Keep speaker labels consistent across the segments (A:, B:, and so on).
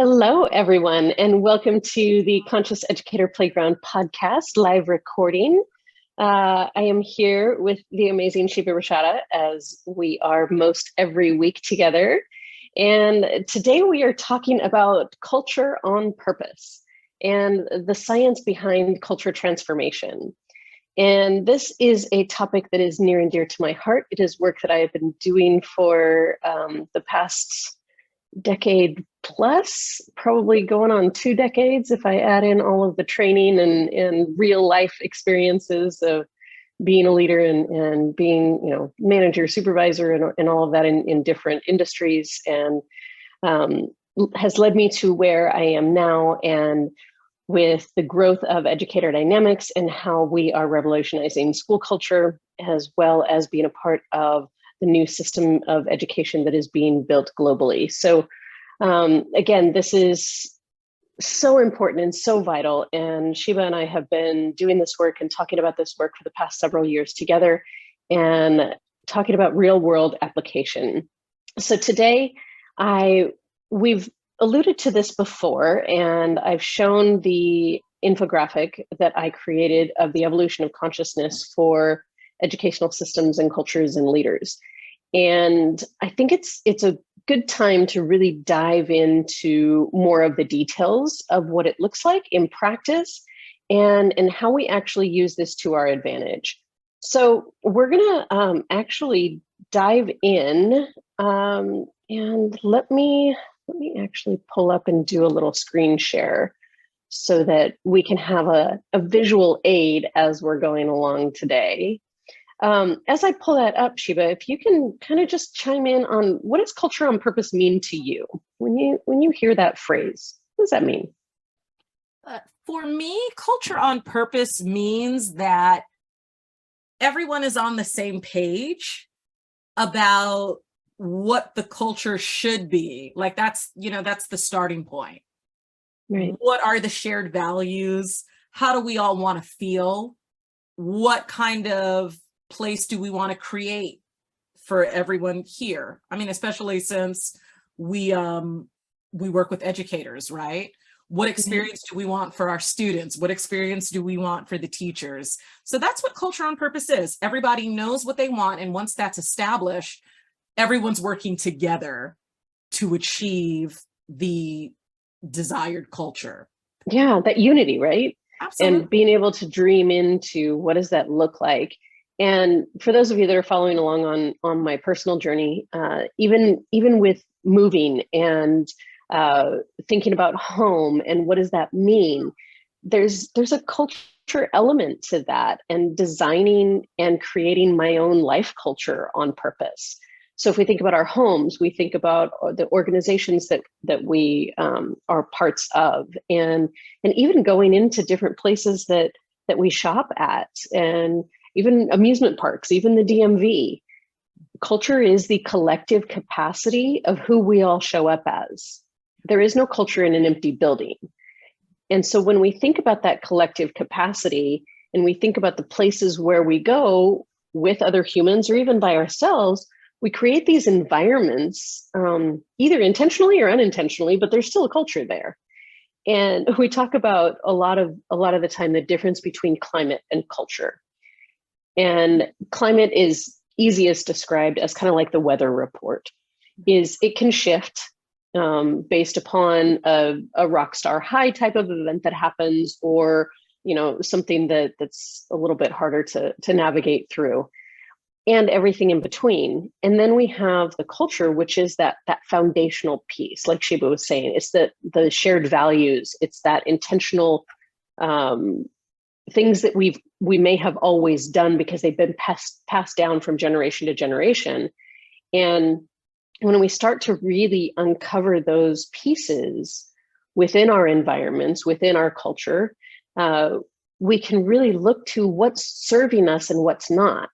A: Hello, everyone, and welcome to the Conscious Educator Playground podcast live recording. I am here with the amazing Shiba Rashada, as we are most every week together. And today we are talking about culture on purpose and the science behind culture transformation. And this is a topic that is near and dear to my heart. It is work that I have been doing for the past decade plus, probably going on 2 decades if I add in all of the training and real life experiences of being a leader and being, manager, supervisor, and all of that in different industries, and has led me to where I am now. And with the growth of educator dynamics and how we are revolutionizing school culture, as well as being a part of the new system of education that is being built globally. So again, this is so important and so vital. And Shiba and I have been doing this work and talking about this work for the past several years together and talking about real world application. So today, we've alluded to this before, and I've shown the infographic that I created of the evolution of consciousness for educational systems and cultures and leaders. And I think it's a good time to really dive into more of the details of what it looks like in practice and how we actually use this to our advantage. So we're gonna actually dive in, and let me actually pull up and do a little screen share so that we can have a visual aid as we're going along today. As I pull that up, Shiba, if you can kind of just chime in on what does culture on purpose mean to you when you hear that phrase? What does that mean?
B: For me, culture on purpose means that everyone is on the same page about what the culture should be. Like that's the starting point.
A: Right.
B: What are the shared values? How do we all want to feel? What kind of place do we want to create for everyone here? I mean, especially since we work with educators, right? What experience do we want for our students? What experience do we want for the teachers? So that's what culture on purpose is. Everybody knows what they want, and once that's established, everyone's working together to achieve the desired culture.
A: Yeah, that unity, right?
B: Absolutely.
A: And being able to dream into what does that look like. And for those of you that are following along on my personal journey, even with moving and thinking about home and what does that mean, there's a culture element to that, and designing and creating my own life culture on purpose. So if we think about our homes, we think about the organizations that we are parts of, and even going into different places that we shop at, and even amusement parks, even the DMV. Culture is the collective capacity of who we all show up as. There is no culture in an empty building. And so when we think about that collective capacity, and we think about the places where we go with other humans or even by ourselves, we create these environments, either intentionally or unintentionally, but there's still a culture there. And we talk about a lot of the time the difference between climate and culture. And climate is easiest described as kind of like the weather report. It can shift based upon a rock star high type of event that happens, or something that's a little bit harder to navigate through, and everything in between. And then we have the culture, which is that foundational piece, like Shiba was saying. It's the shared values. It's that intentional things that we may have always done because they've been passed down from generation to generation. And when we start to really uncover those pieces within our environments, within our culture, we can really look to what's serving us and what's not.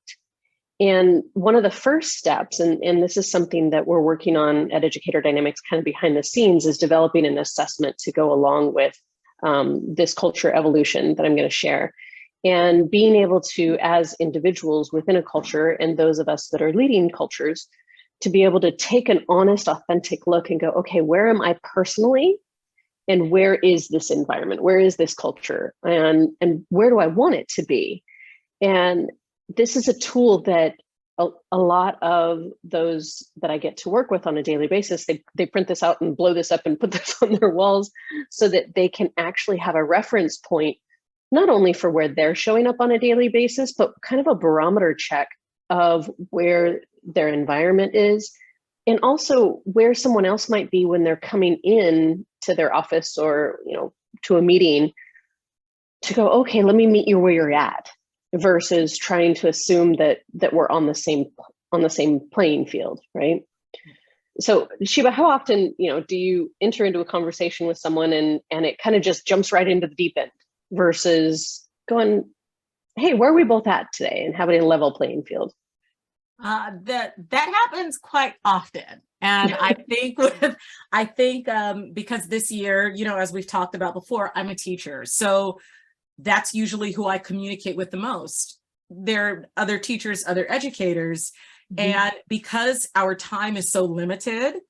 A: And one of the first steps, and this is something that we're working on at Educator Dynamics kind of behind the scenes, is developing an assessment to go along with this culture evolution that I'm going to share. And being able to, as individuals within a culture, and those of us that are leading cultures, to be able to take an honest, authentic look and go, okay, where am I personally and where is this environment? Where is this culture? And where do I want it to be? And this is a tool that a lot of those that I get to work with on a daily basis, they print this out and blow this up and put this on their walls so that they can actually have a reference point, not only for where they're showing up on a daily basis, but kind of a barometer check of where their environment is, and also where someone else might be when they're coming in to their office or, to a meeting, to go, okay, let me meet you where you're at, versus trying to assume that we're on the same playing field, right? So Sheba, how often, do you enter into a conversation with someone and it kind of just jumps right into the deep end versus going, hey, where are we both at today, and having a level playing field?
B: That happens quite often. And I think because this year, as we've talked about before, I'm a teacher. So that's usually who I communicate with the most. There are other teachers, other educators. And because our time is so limited,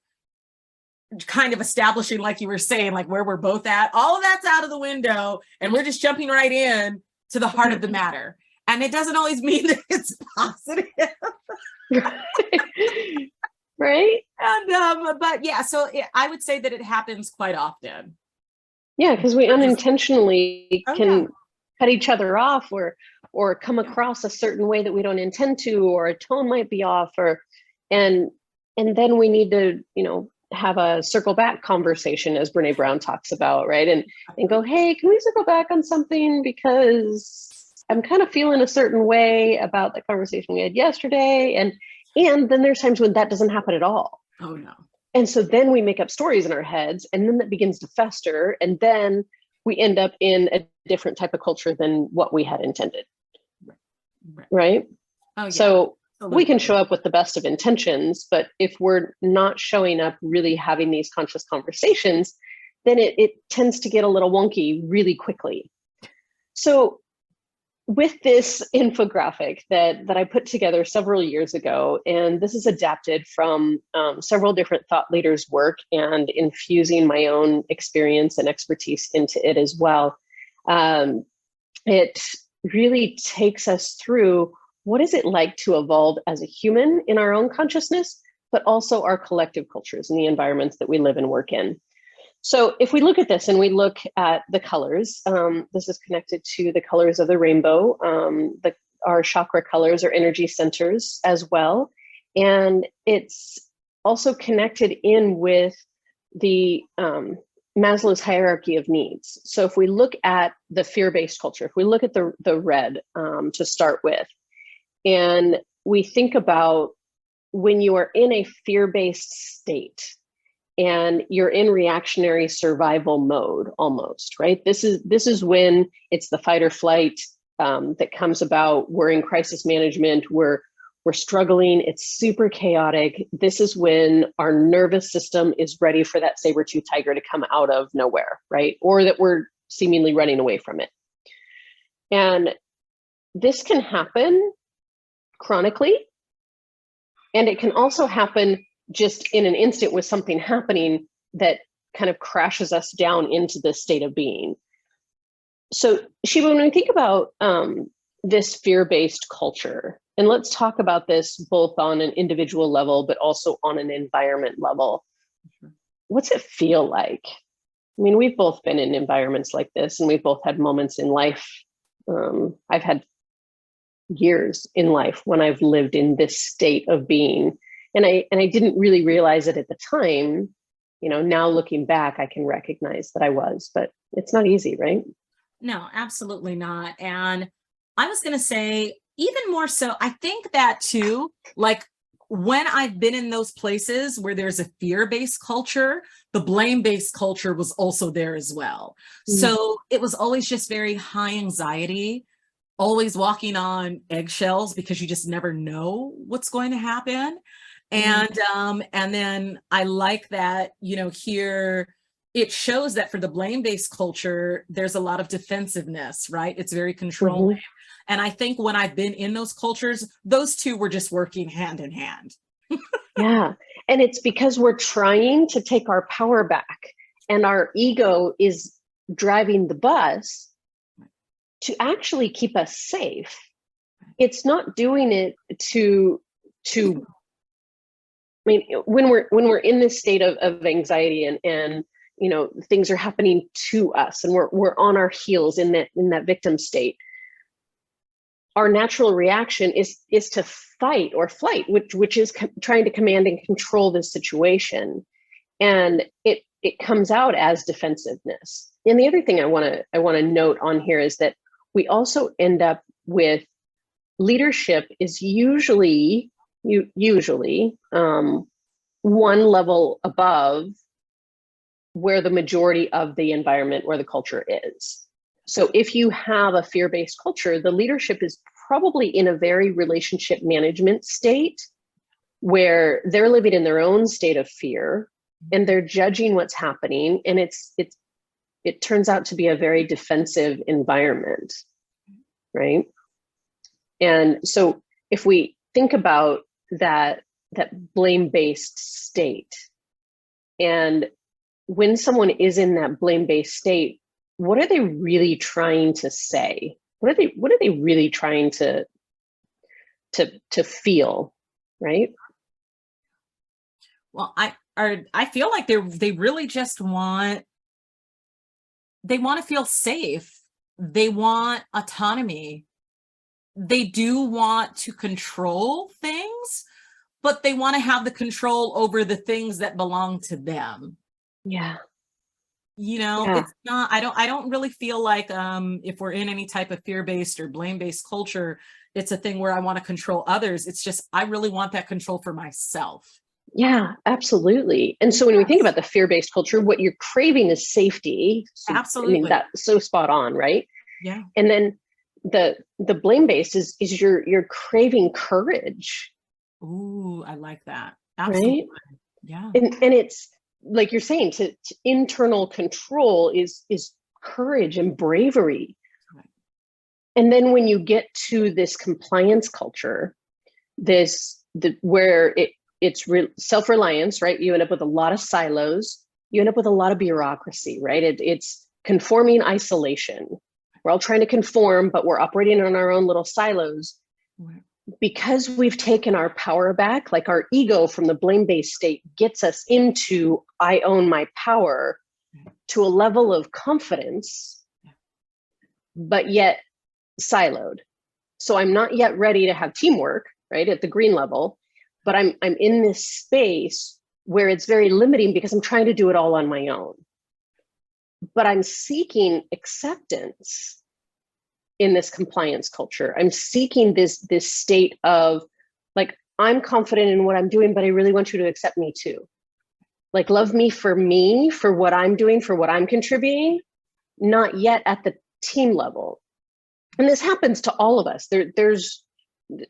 B: kind of establishing, like you were saying, like where we're both at, all of that's out of the window. And we're just jumping right in to the heart of the matter. And it doesn't always mean that it's positive.
A: Right.
B: And but yeah, so I would say that it happens quite often.
A: Yeah, because we unintentionally can cut each other off, or come across a certain way that we don't intend to, or a tone might be off, and then we need to, have a circle back conversation, as Brene Brown talks about, right? And go, hey, can we circle back on something, because I'm kind of feeling a certain way about the conversation we had yesterday. And then there's times when that doesn't happen at all.
B: Oh no.
A: And so then we make up stories in our heads, and then that begins to fester. And then we end up in a different type of culture than what we had intended. Right?
B: Oh, yeah.
A: So
B: Absolutely.
A: We can show up with the best of intentions, but if we're not showing up really having these conscious conversations, then it tends to get a little wonky really quickly. So with this infographic that I put together several years ago, and this is adapted from several different thought leaders' work and infusing my own experience and expertise into it as well, it really takes us through what is it like to evolve as a human in our own consciousness, but also our collective cultures and the environments that we live and work in. So if we look at this and we look at the colors, this is connected to the colors of the rainbow. Our chakra colors are energy centers as well. And it's also connected in with the Maslow's hierarchy of needs. So if we look at the fear-based culture, if we look at the red to start with, and we think about when you are in a fear-based state, and you're in reactionary survival mode almost, right? This is when it's the fight or flight that comes about. We're in crisis management, we're struggling, it's super chaotic. This is when our nervous system is ready for that saber-tooth tiger to come out of nowhere, right? Or that we're seemingly running away from it. And this can happen chronically, and it can also happen just in an instant with something happening that kind of crashes us down into this state of being. So Sheba, when we think about this fear-based culture, and let's talk about this both on an individual level, but also on an environment level, what's it feel like? I mean, we've both been in environments like this, and we've both had moments in life. I've had years in life when I've lived in this state of being, and I didn't really realize it at the time. Now looking back, I can recognize that I was, but it's not easy, right?
B: No, absolutely not. And I was going to say, even more so, I think that too, like when I've been in those places where there's a fear-based culture, the blame-based culture was also there as well. So it was always just very high anxiety, always walking on eggshells because you just never know what's going to happen. And then I like that, here it shows that for the blame-based culture, there's a lot of defensiveness, right? It's very controlling. And I think when I've been in those cultures, those two were just working hand in hand.
A: Yeah. And it's because we're trying to take our power back. and our ego is driving the bus to actually keep us safe. It's not doing it to I mean, when we're in this state of anxiety and things are happening to us and we're on our heels in that victim state, our natural reaction is to fight or flight, which is trying to command and control this situation, and it comes out as defensiveness. And the other thing I want to note on here is that we also end up with leadership is usually one level above where the majority of the environment or the culture is. So if you have a fear-based culture, the leadership is probably in a very relationship management state where they're living in their own state of fear and they're judging what's happening, and it turns out to be a very defensive environment, right? And so if we think about that blame-based state, and when someone is in that blame-based state, what are they really trying to say? What are they really trying to feel, right?
B: Well, I feel like they really just want to feel safe. They want autonomy. They do want to control things, but they want to have the control over the things that belong to them.
A: Yeah.
B: It's not, I don't really feel like if we're in any type of fear-based or blame-based culture, it's a thing where I want to control others. It's just, I really want that control for myself.
A: Yeah, absolutely. And so when we think about the fear-based culture, what you're craving is safety. So,
B: Absolutely.
A: I mean, that's so spot on, right?
B: Yeah.
A: And then the blame-based is you're craving courage.
B: Ooh, I like that. Absolutely.
A: Right?
B: Yeah.
A: And it's like you're saying, to internal control is courage and bravery.
B: Right.
A: And then when you get to this compliance culture, where it's self-reliance, right? You end up with a lot of silos. You end up with a lot of bureaucracy, right? It's conforming isolation. We're all trying to conform, but we're operating on our own little silos.
B: Right.
A: Because we've taken our power back, like our ego from the blame-based state gets us into I own my power to a level of confidence, but yet siloed. So I'm not yet ready to have teamwork, right, at the green level, but I'm in this space where it's very limiting because I'm trying to do it all on my own. But I'm seeking acceptance in this compliance culture. I'm seeking this state of like, I'm confident in what I'm doing, but I really want you to accept me too. Like, love me for what I'm doing, for what I'm contributing, not yet at the team level. And this happens to all of us.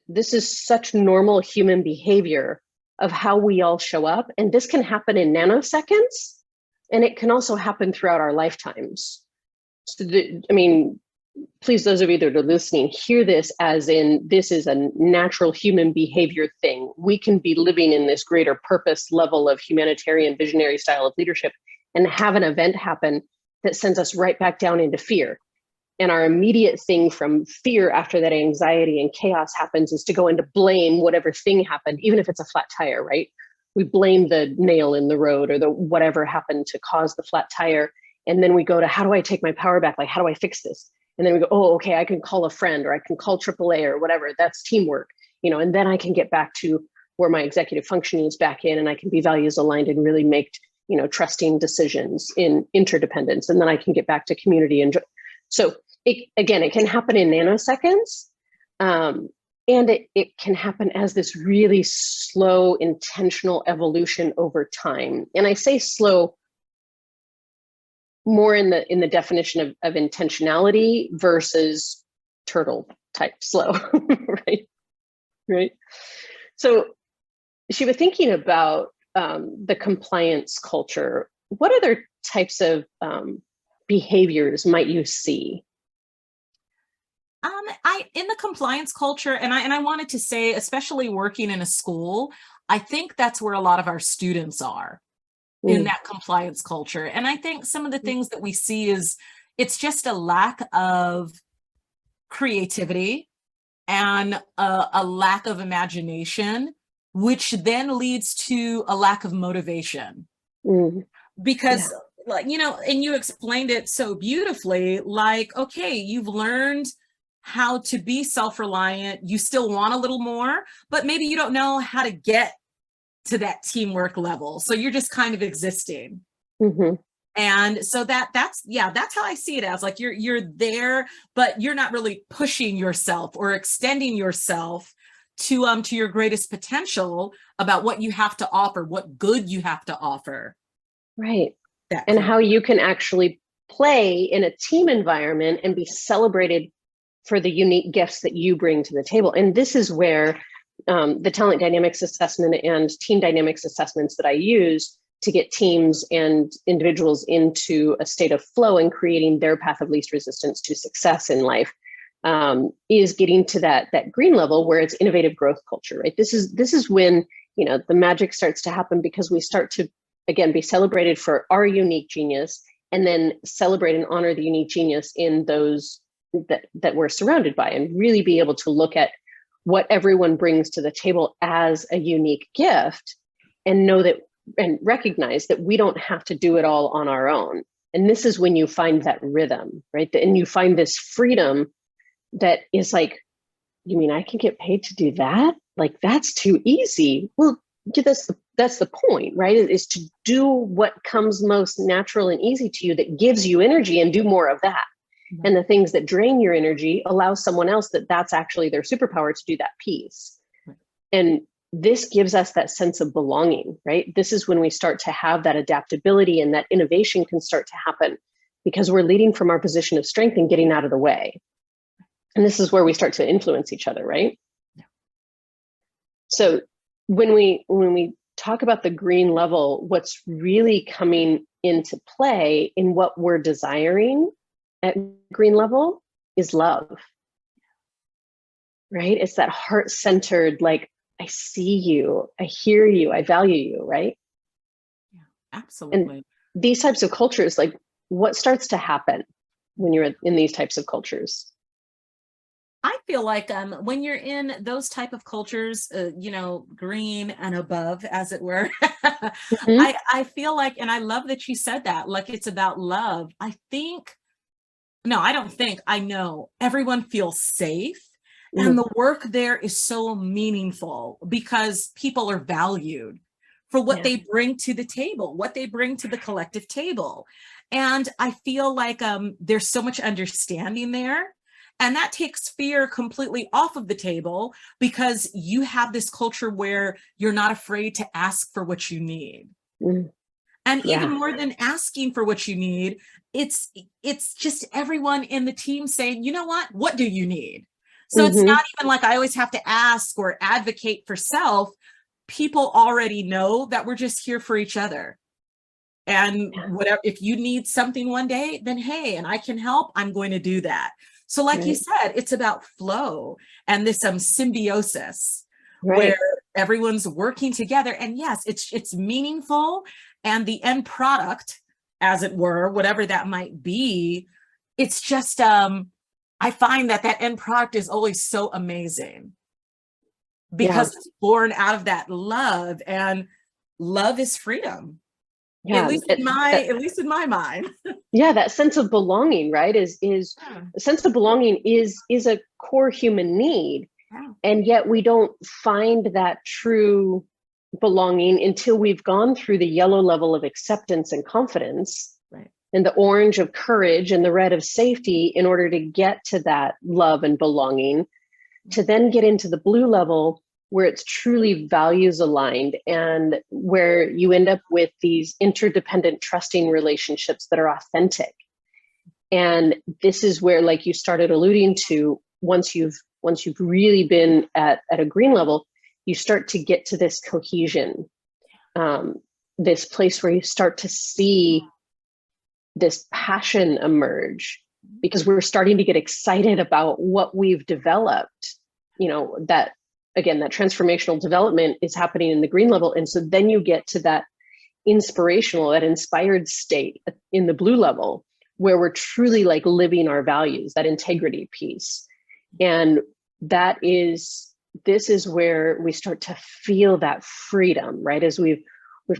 A: This is such normal human behavior of how we all show up. And this can happen in nanoseconds, and it can also happen throughout our lifetimes. So please, those of you that are listening, hear this as in, this is a natural human behavior thing. We can be living in this greater purpose level of humanitarian visionary style of leadership and have an event happen that sends us right back down into fear. And our immediate thing from fear after that anxiety and chaos happens is to go into blame whatever thing happened, even if it's a flat tire, right? We blame the nail in the road or the whatever happened to cause the flat tire. And then we go to, how do I take my power back? Like, how do I fix this? And then we go, oh, okay, I can call a friend, or I can call AAA or whatever. That's teamwork, and then I can get back to where my executive functioning is back in, and I can be values aligned and really make, trusting decisions in interdependence. And then I can get back to community. And so it can happen in nanoseconds. And it can happen as this really slow, intentional evolution over time. And I say slow more in the definition of intentionality versus turtle type slow, right? So she was thinking about the compliance culture. What other types of behaviors might you see?
B: In the compliance culture, and I wanted to say, especially working in a school, I think that's where a lot of our students are. in that compliance culture. And I think some of the things that we see is it's just a lack of creativity and a lack of imagination, which then leads to a lack of motivation. Because like, you know, and you explained it so beautifully, like, okay, you've learned how to be self-reliant. You still want a little more, but maybe you don't know how to get to that teamwork level. So you're just kind of existing. And so that's how I see it, as like you're there, but you're not really pushing yourself or extending yourself to your greatest potential about what you have to offer, what good you have to offer.
A: Right. And how you can actually play in a team environment and be celebrated for the unique gifts that you bring to the table. And this is where the talent dynamics assessment and team dynamics assessments that I use to get teams and individuals into a state of flow and creating their path of least resistance to success in life is getting to that green level where it's innovative growth culture, right? This is when, you know, the magic starts to happen, because we start to, again, be celebrated for our unique genius, and then celebrate and honor the unique genius in those that we're surrounded by, and really be able to look at what everyone brings to the table as a unique gift, and know that and recognize that we don't have to do it all on our own. And this is when you find that rhythm, right? And you find this freedom that is like, you mean I can get paid to do that? Like, that's too easy. Well, that's the point, right? Is to do what comes most natural and easy to you, that gives you energy, and do more of that. And the things that drain your energy, allow someone else that's actually their superpower to do that piece. And this gives us that sense of belonging, right? This is when we start to have that adaptability, and that innovation can start to happen, because we're leading from our position of strength and getting out of the way. And this is where we start to influence each other, right? So when we talk about the green level, what's really coming into play in what we're desiring at green level is love, right? It's that heart-centered, like, I see you, I hear you, I value you, right?
B: Yeah, absolutely.
A: And these types of cultures, like, what starts to happen when you're in these types of cultures?
B: I feel like when you're in those type of cultures, you know, green and above, as it were, I feel like, and I love that you said that, like, it's about love. I know everyone feels safe. And the work there is so meaningful, because people are valued for what they bring to the table, what they bring to the collective table. And I feel like there's so much understanding there. And that takes fear completely off of the table, because you have this culture where you're not afraid to ask for what you need. And even more than asking for what you need, it's just everyone in the team saying, you know what do you need? So it's not even like I always have to ask or advocate for self. People already know that we're just here for each other. And whatever, if you need something one day, then hey, and I can help, I'm going to do that. So like you said, it's about flow and this symbiosis where everyone's working together. And yes, it's meaningful. And the end product, as it were, whatever that might be, it's just, I find that end product is always so amazing, because it's born out of that love, and love is freedom. At least in my mind.
A: That sense of belonging, right? Is a sense of belonging is a core human need. And yet we don't find that true belonging until we've gone through the yellow level of acceptance and confidence, and the orange of courage and the red of safety, in order to get to that love and belonging, to then get into the blue level, where it's truly values aligned, and where you end up with these interdependent, trusting relationships that are authentic. And this is where, like you started alluding to, once you've really been at a green level, you start to get to this cohesion, this place where you start to see this passion emerge, because we're starting to get excited about what we've developed. You know, that again, that transformational development is happening in the green level. And so then you get to that inspirational, that inspired state in the blue level, where we're truly like living our values, that integrity piece. And this is where we start to feel that freedom, right? As we've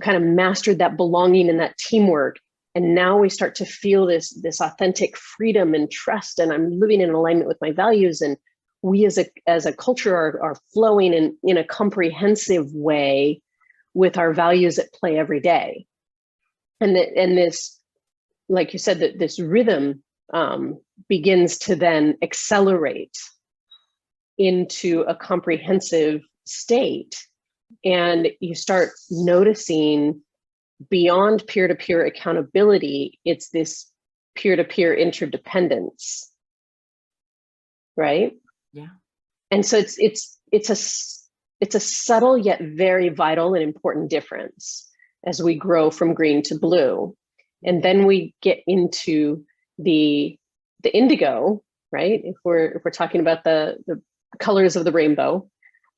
A: kind of mastered that belonging and that teamwork. And now we start to feel this authentic freedom and trust, and I'm living in alignment with my values. And we as a culture are flowing in a comprehensive way with our values at play every day. And this, like you said, that this rhythm begins to then accelerate into a comprehensive state. And you start noticing beyond peer-to-peer accountability, it's this peer-to-peer interdependence, right?
B: Yeah.
A: And so it's a subtle yet very vital and important difference as we grow from green to blue. And then we get into the indigo, right? If we're talking about the colors of the rainbow.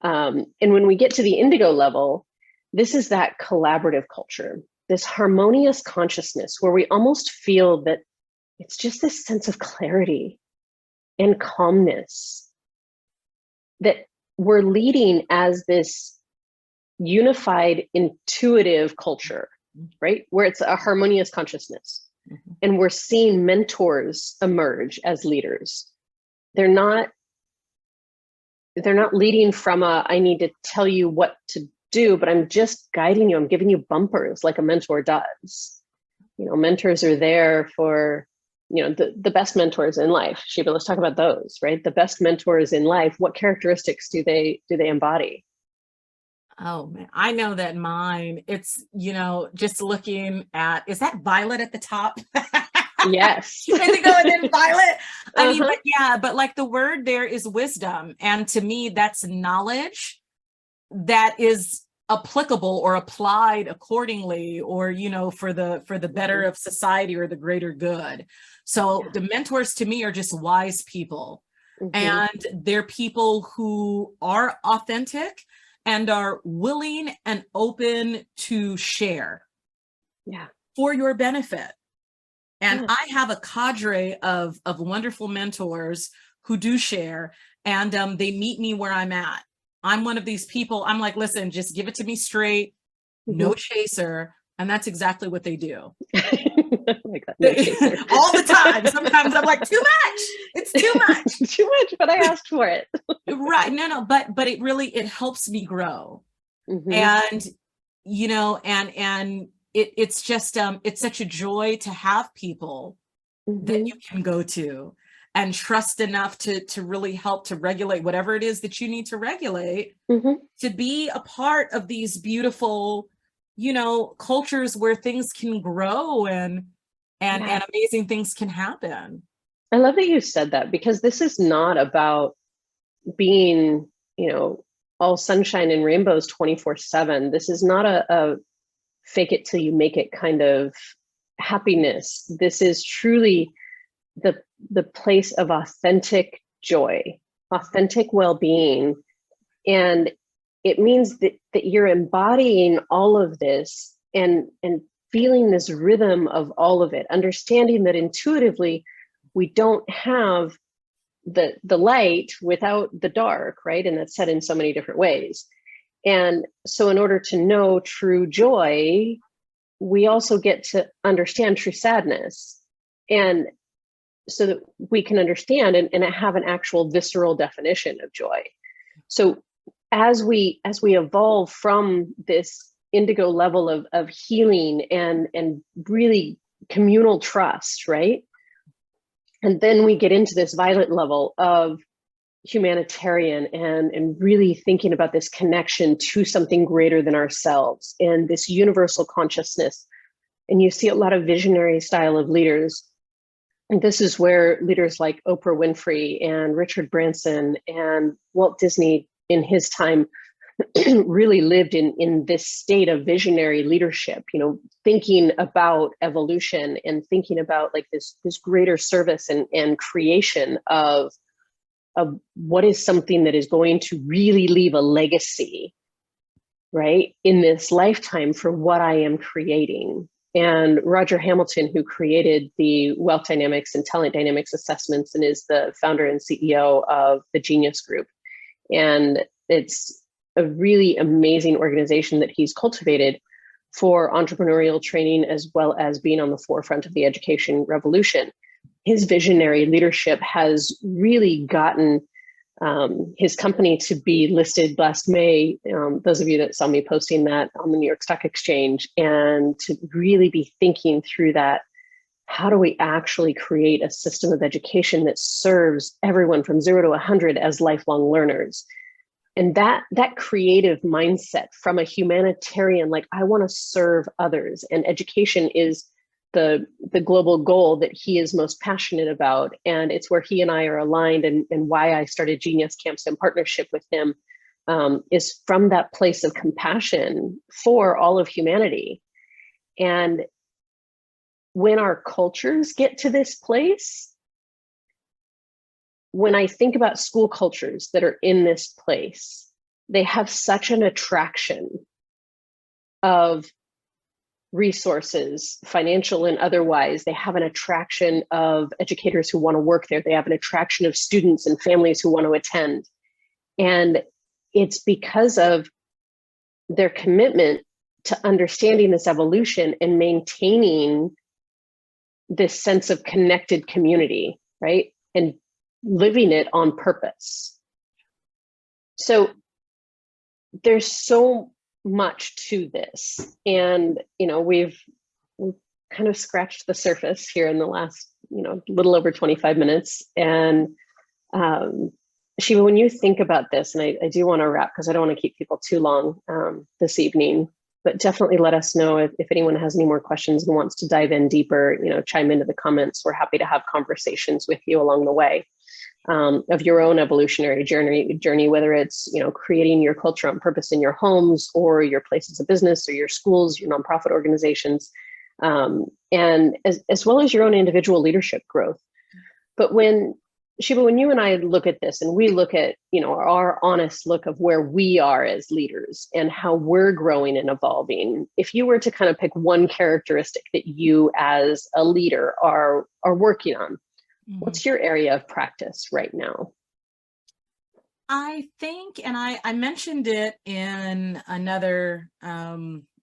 A: And when we get to the indigo level, this is that collaborative culture, this harmonious consciousness where we almost feel that it's just this sense of clarity and calmness, that we're leading as this unified, intuitive culture, right? Where it's a harmonious consciousness. Mm-hmm. And we're seeing mentors emerge as leaders. They're not leading from I need to tell you what to do, but I'm just guiding you. I'm giving you bumpers like a mentor does. Mentors are there for, the best mentors in life. Shiva, let's talk about those, right? The best mentors in life, what characteristics do they embody?
B: Oh man, I know that mine, it's, just looking at, is that violet at the top?
A: Yes.
B: Indigo and then violet. I mean, but like the word there is wisdom. And to me, that's knowledge that is applicable or applied accordingly, or, for the better of society or the greater good. So the mentors to me are just wise people. Mm-hmm. And they're people who are authentic and are willing and open to share for your benefit. And I have a cadre of wonderful mentors who do share, and they meet me where I'm at. I'm one of these people, I'm like, listen, just give it to me straight, no chaser. And that's exactly what they do.
A: Like that, no chaser.
B: All the time. Sometimes I'm like, too much. It's too much.
A: Too much, but I asked for it.
B: Right. No, but it really, it helps me grow. Mm-hmm. And, and it's just, it's such a joy to have people that you can go to and trust enough to really help to regulate whatever it is that you need to regulate, to be a part of these beautiful, cultures where things can grow and amazing things can happen.
A: I love that you said that, because this is not about being, all sunshine and rainbows 24/7. This is not a fake it till you make it kind of happiness. This is truly the place of authentic joy, authentic well-being. And it means that you're embodying all of this and feeling this rhythm of all of it, understanding that intuitively we don't have the light without the dark, right? And that's said in so many different ways. And so in order to know true joy, we also get to understand true sadness. And so that we can understand and have an actual visceral definition of joy. So as we evolve from this indigo level of healing and really communal trust, right? And then we get into this violet level of humanitarian and really thinking about this connection to something greater than ourselves and this universal consciousness. And you see a lot of visionary style of leaders. And this is where leaders like Oprah Winfrey and Richard Branson and Walt Disney in his time really lived in this state of visionary leadership, thinking about evolution and thinking about like this greater service and creation of what is something that is going to really leave a legacy, right, in this lifetime for what I am creating. And Roger Hamilton, who created the Wealth Dynamics and Talent Dynamics assessments and is the founder and CEO of the Genius Group. And it's a really amazing organization that he's cultivated for entrepreneurial training, as well as being on the forefront of the education revolution. His visionary leadership has really gotten his company to be listed last May, those of you that saw me posting that on the New York Stock Exchange, and to really be thinking through that. How do we actually create a system of education that serves everyone from 0 to 100 as lifelong learners? And that creative mindset from a humanitarian, like, I want to serve others, and education is the global goal that he is most passionate about. And it's where he and I are aligned, and why I started Genius Camps in partnership with him, is from that place of compassion for all of humanity. And when our cultures get to this place, when I think about school cultures that are in this place, they have such an attraction of resources, financial and otherwise. They have an attraction of educators who want to work there. They have an attraction of students and families who want to attend. And it's because of their commitment to understanding this evolution and maintaining this sense of connected community, right? And living it on purpose. So there's so much to this. And, we've kind of scratched the surface here in the last, little over 25 minutes. And Shiva, when you think about this, and I do want to wrap because I don't want to keep people too long this evening, but definitely let us know if anyone has any more questions and wants to dive in deeper, chime into the comments. We're happy to have conversations with you along the way. Of your own evolutionary journey, whether it's creating your culture on purpose in your homes, or your places of business, or your schools, your nonprofit organizations, and as well as your own individual leadership growth. But when you and I look at this, and we look at our honest look of where we are as leaders and how we're growing and evolving, if you were to kind of pick one characteristic that you as a leader are working on, what's your area of practice right now?
B: I think, and I mentioned it in another, podcast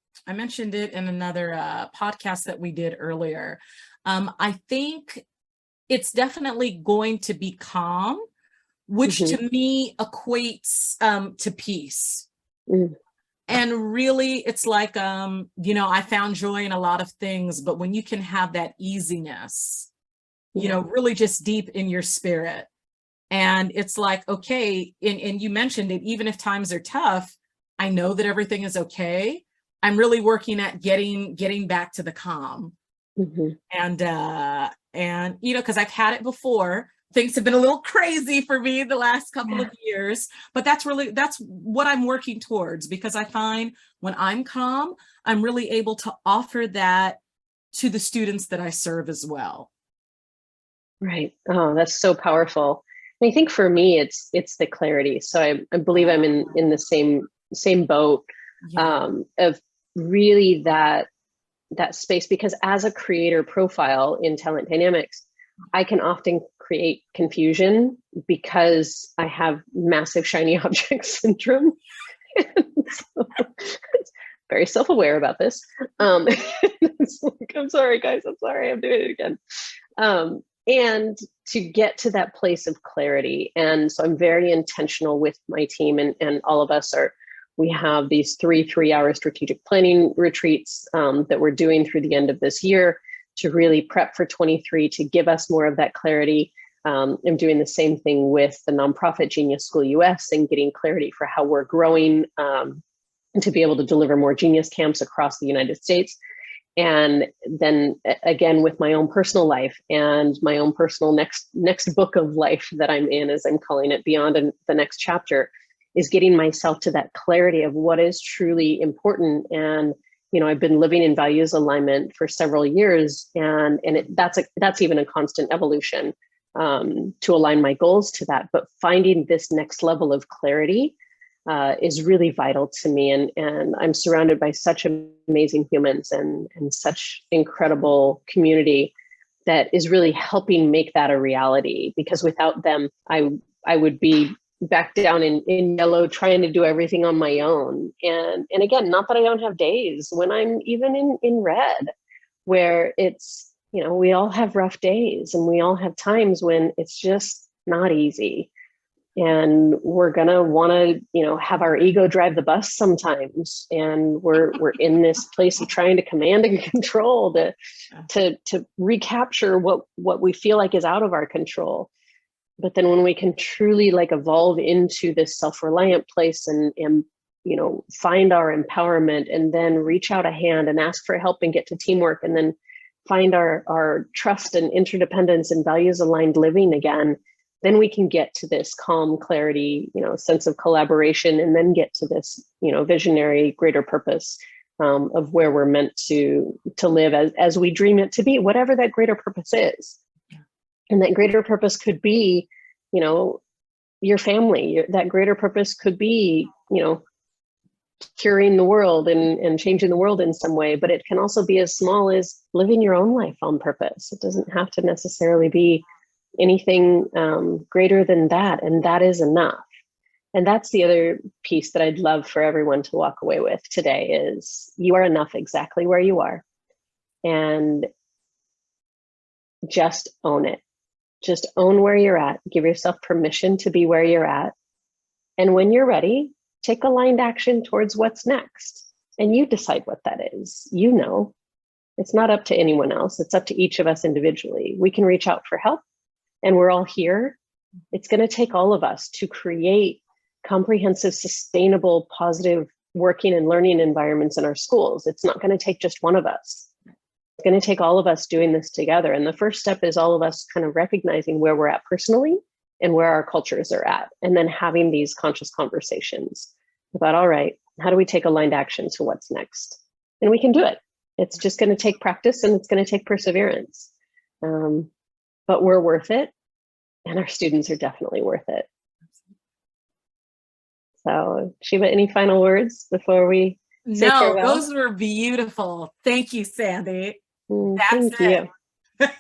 B: that we did earlier. I think it's definitely going to be calm, which to me equates to peace. And really, it's like, I found joy in a lot of things, but when you can have that easiness, really just deep in your spirit. And it's like, okay, and you mentioned it, even if times are tough, I know that everything is okay. I'm really working at getting back to the calm. And because I've had it before. Things have been a little crazy for me the last couple of years, but that's what I'm working towards, because I find when I'm calm, I'm really able to offer that to the students that I serve as well. Right.
A: Oh, that's so powerful. And I think for me, it's the clarity. So I believe I'm in the same boat of really that space, because as a creator profile in Talent Dynamics, I can often create confusion because I have massive shiny object syndrome. So it's very self-aware about this. I'm sorry, guys. I'm sorry. I'm doing it again. And to get to that place of clarity. And so I'm very intentional with my team, and all of us we have these 3-hour strategic planning retreats that we're doing through the end of this year to really prep for 23 to give us more of that clarity. I'm doing the same thing with the nonprofit Genius School US and getting clarity for how we're growing to be able to deliver more Genius Camps across the United States. And then again, with my own personal life and my own personal next book of life that I'm in, as I'm calling it, beyond the next chapter, is getting myself to that clarity of what is truly important. And I've been living in values alignment for several years, and that's even a constant evolution to align my goals to that. But finding this next level of clarity is really vital to me. And I'm surrounded by such amazing humans and such incredible community that is really helping make that a reality, because without them, I would be back down in yellow trying to do everything on my own. And again, not that I don't have days when I'm even in red, where it's, you know, we all have rough days and we all have times when it's just not easy. And we're gonna want to, you know, have our ego drive the bus sometimes, and we're in this place of trying to command and control to recapture what we feel like is out of our control. But then when we can truly like evolve into this self-reliant place and you know, find our empowerment, and then reach out a hand and ask for help and get to teamwork, and then find our trust and interdependence and values aligned living again, then we can get to this calm clarity, you know, sense of collaboration, and then get to this, you know, visionary greater purpose of where we're meant to live as we dream it to be, whatever that greater purpose is. And that greater purpose could be, you know, your family. That greater purpose could be, you know, curing the world and changing the world in some way. But it can also be as small as living your own life on purpose. It doesn't have to necessarily be anything greater than that. And that is enough. And that's the other piece that I'd love for everyone to walk away with today is you are enough exactly where you are. And just own it. Just own where you're at. Give yourself permission to be where you're at. And when you're ready, take aligned action towards what's next. And you decide what that is. You know, it's not up to anyone else. It's up to each of us individually. We can reach out for help, and we're all here. It's going to take all of us to create comprehensive, sustainable, positive working and learning environments in our schools. It's not going to take just one of us. It's going to take all of us doing this together. And the first step is all of us kind of recognizing where we're at personally and where our cultures are at, and then having these conscious conversations about, all right, how do we take aligned action to what's next? And we can do it. It's just going to take practice, and it's going to take perseverance. But we're worth it, and our students are definitely worth it. So, Shiva, any final words before we say farewell?
B: Those were beautiful. Thank you, Sandy.
A: Thank you.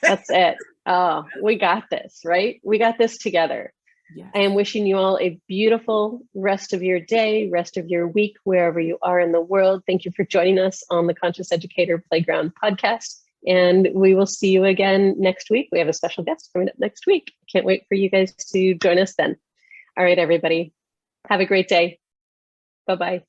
A: That's it. Oh, we got this, right? We got this together. Yes. I am wishing you all a beautiful rest of your day, rest of your week, wherever you are in the world. Thank you for joining us on the Conscious Educator Playground podcast. And we will see you again next week. We have a special guest coming up next week. Can't wait for you guys to join us then. All right, everybody. Have a great day. Bye-bye.